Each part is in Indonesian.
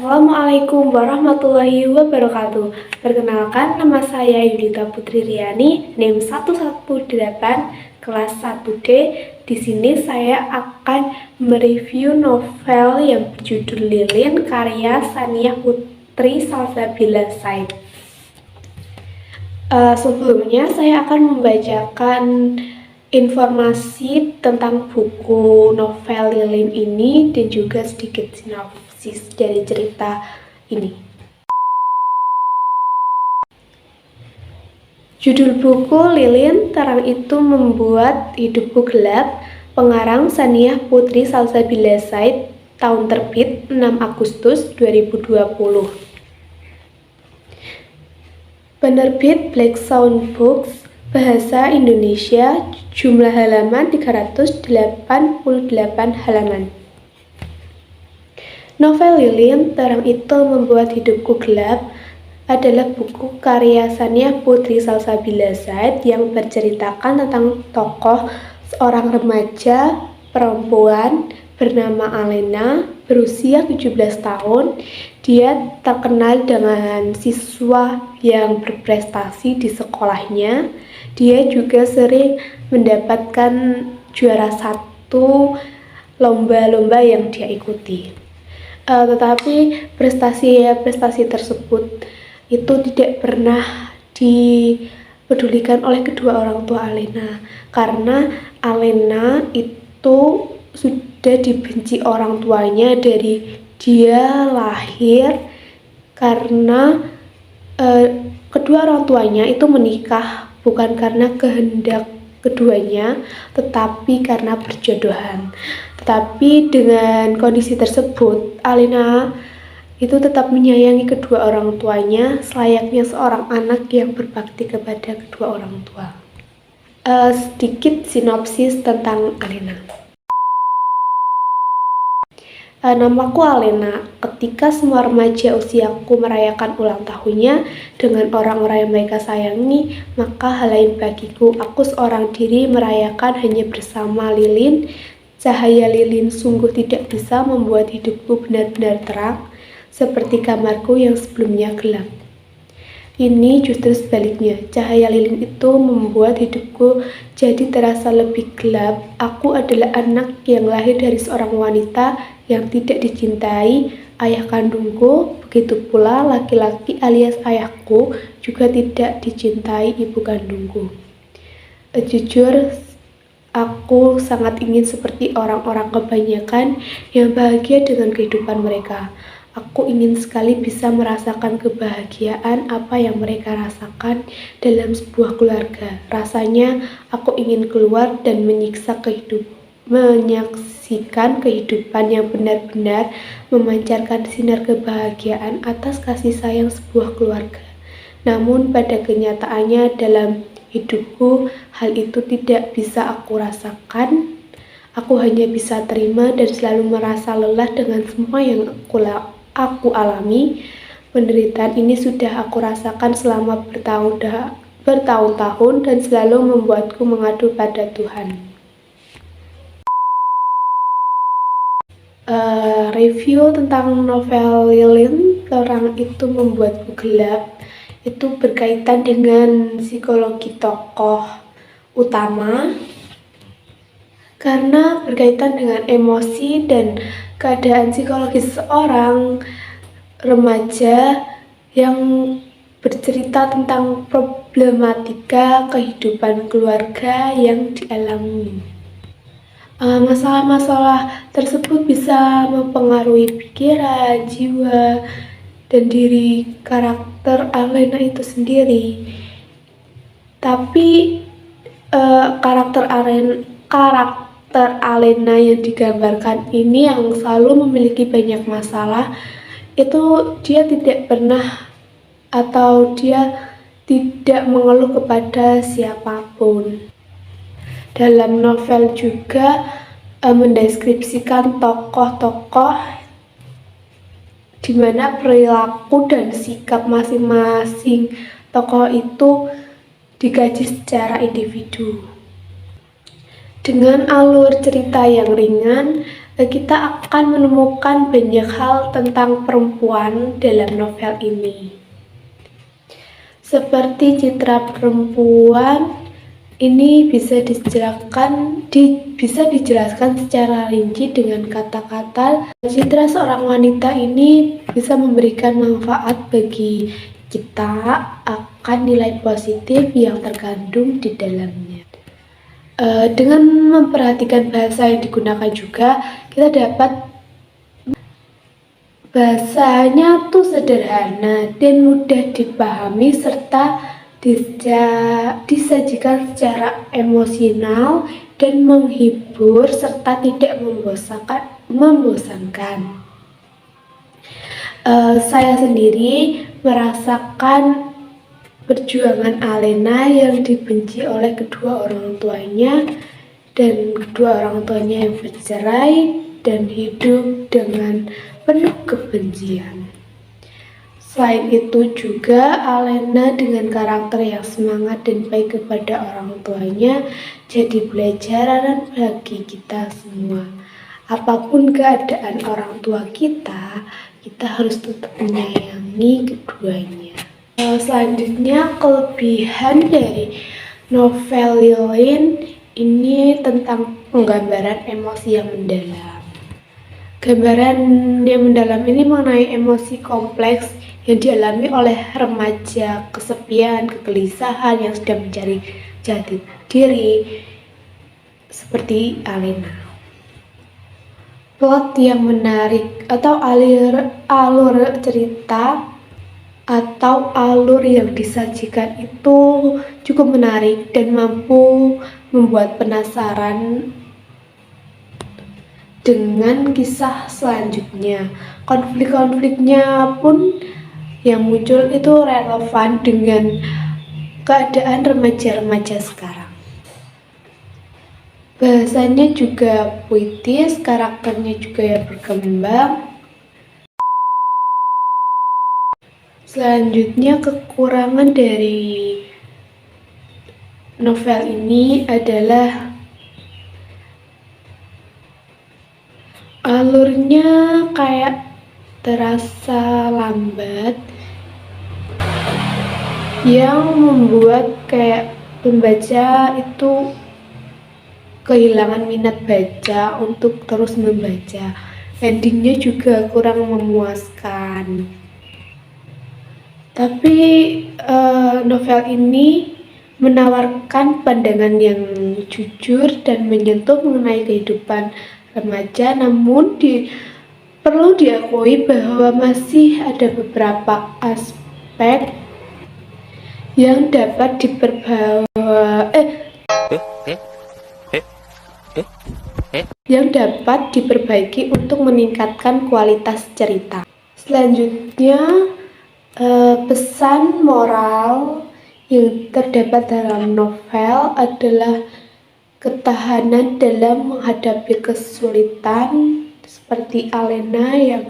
Assalamualaikum warahmatullahi wabarakatuh. Perkenalkan, nama saya Yudita Putri Riani, NIM 118, kelas 1D. Di sini saya akan mereview novel yang berjudul Lilin, karya Saniyah Putri Salsabila Said. Sebelumnya saya akan membacakan informasi tentang buku novel Lilin ini dan juga sedikit sinopsis dari cerita ini. Judul buku Lilin, Terang Itu Membuat Hidupku Gelap, pengarang Saniyah Putri Salsabila Said, tahun terbit 6 Agustus 2020. Penerbit Black Sound Books, bahasa Indonesia, jumlah halaman 388 halaman. Novel Lilin, Terang Itu Membuat Hidupku Gelap adalah buku karya Saniyah Putri Salsabila Said yang berceritakan tentang tokoh seorang remaja perempuan bernama Alena, berusia 17 tahun. Dia terkenal dengan siswa yang berprestasi di sekolahnya. Dia juga sering mendapatkan juara satu lomba-lomba yang dia ikuti. Tetapi prestasi tersebut itu tidak pernah dipedulikan oleh kedua orang tua Alena, karena Alena itu sudah dibenci orang tuanya dari dia lahir, karena kedua orang tuanya itu menikah bukan karena kehendak keduanya, tetapi karena perjodohan. Tetapi dengan kondisi tersebut, Alena itu tetap menyayangi kedua orang tuanya selayaknya seorang anak yang berbakti kepada kedua orang tua. Sedikit sinopsis tentang Alena. Namaku Alena. Ketika semua remaja usiaku merayakan ulang tahunnya dengan orang-orang yang mereka sayangi, maka hal lain bagiku. Aku seorang diri merayakan hanya bersama Lilin. Cahaya Lilin sungguh tidak bisa membuat hidupku benar-benar terang, seperti kamarku yang sebelumnya gelap. Ini justru sebaliknya, cahaya Lilin itu membuat hidupku jadi terasa lebih gelap. Aku adalah anak yang lahir dari seorang wanita yang tidak dicintai ayah kandungku, begitu pula laki-laki alias ayahku juga tidak dicintai ibu kandungku. Jujur, aku sangat ingin seperti orang-orang kebanyakan yang bahagia dengan kehidupan mereka. Aku ingin sekali bisa merasakan kebahagiaan apa yang mereka rasakan dalam sebuah keluarga. Rasanya aku ingin keluar dan menyaksikan kehidupan yang benar-benar memancarkan sinar kebahagiaan atas kasih sayang sebuah keluarga. Namun pada kenyataannya dalam hidupku, hal itu tidak bisa aku rasakan. Aku hanya bisa terima dan selalu merasa lelah dengan semua yang aku alami. Penderitaan ini sudah aku rasakan selama bertahun-tahun dan selalu membuatku mengadu pada Tuhan. Review tentang novel Lilin, Terang Itu Membuatku Gelap, itu berkaitan dengan psikologi tokoh utama, karena berkaitan dengan emosi dan keadaan psikologis seorang remaja yang bercerita tentang problematika kehidupan keluarga yang dialami. Masalah-masalah tersebut bisa mempengaruhi pikiran, jiwa, dan diri karakter Alena itu sendiri. Tapi karakter Alena yang digambarkan ini yang selalu memiliki banyak masalah, itu dia tidak pernah atau dia tidak mengeluh kepada siapapun. Dalam novel juga mendeskripsikan tokoh-tokoh di mana perilaku dan sikap masing-masing tokoh itu dikaji secara individu. Dengan alur cerita yang ringan, kita akan menemukan banyak hal tentang perempuan dalam novel ini. Seperti citra perempuan ini bisa dijelaskan secara rinci dengan kata-kata. Citra seorang wanita ini bisa memberikan manfaat bagi kita akan nilai positif yang terkandung di dalamnya. Dengan memperhatikan bahasa yang digunakan juga, kita dapat bahasanya tuh sederhana dan mudah dipahami serta disajikan secara emosional dan menghibur serta tidak membosankan. Saya sendiri merasakan perjuangan Alena yang dibenci oleh kedua orang tuanya dan kedua orang tuanya yang bercerai dan hidup dengan penuh kebencian. Selain itu juga Alena dengan karakter yang semangat dan baik kepada orang tuanya jadi pelajaran bagi kita semua. Apapun keadaan orang tua kita harus tetap menyayangi keduanya. Selanjutnya kelebihan dari novel Lilin ini tentang penggambaran emosi yang mendalam. Gambaran yang mendalam ini mengenai emosi kompleks yang dialami oleh remaja, kesepian, kegelisahan yang sedang mencari jati diri seperti Alena. Plot yang menarik atau alur cerita atau alur yang disajikan itu cukup menarik dan mampu membuat penasaran dengan kisah selanjutnya. Konflik-konfliknya pun yang muncul itu relevan dengan keadaan remaja-remaja sekarang. Bahasanya juga puitis, karakternya juga yang berkembang. Selanjutnya kekurangan dari novel ini adalah alurnya kayak terasa lambat yang membuat kayak pembaca itu kehilangan minat baca untuk terus membaca. Endingnya juga kurang memuaskan. Tapi novel ini menawarkan pandangan yang jujur dan menyentuh mengenai kehidupan remaja, namun perlu diakui bahwa masih ada beberapa aspek yang dapat diperbaiki untuk meningkatkan kualitas cerita. Selanjutnya pesan moral yang terdapat dalam novel adalah ketahanan dalam menghadapi kesulitan, seperti Alena yang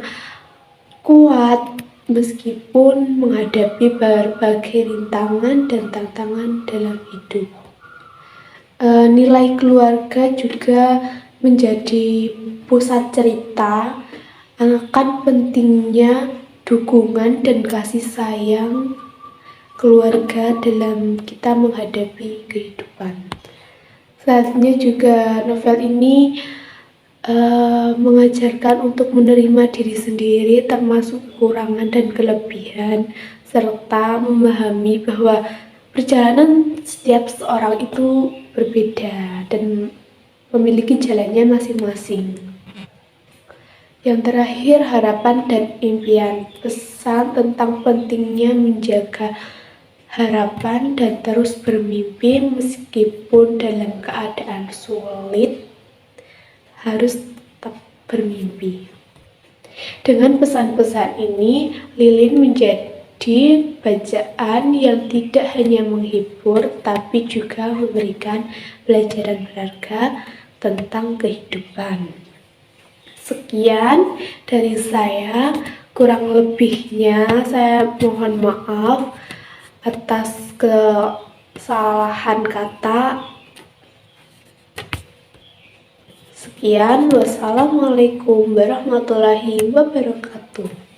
kuat meskipun menghadapi berbagai rintangan dan tantangan dalam hidup. Nilai keluarga juga menjadi pusat cerita akan pentingnya dukungan dan kasih sayang keluarga dalam kita menghadapi kehidupan. Selanjutnya juga novel ini mengajarkan untuk menerima diri sendiri termasuk kekurangan dan kelebihan, serta memahami bahwa perjalanan setiap seorang itu berbeda dan memiliki jalannya masing-masing. Yang terakhir, harapan dan impian. Pesan tentang pentingnya menjaga harapan dan terus bermimpi meskipun dalam keadaan sulit, harus tetap bermimpi. Dengan pesan-pesan ini, Lilin menjadi bacaan yang tidak hanya menghibur tapi juga memberikan pelajaran berharga tentang kehidupan. Sekian dari saya, kurang lebihnya saya mohon maaf atas kesalahan kata. Sekian, wassalamualaikum warahmatullahi wabarakatuh.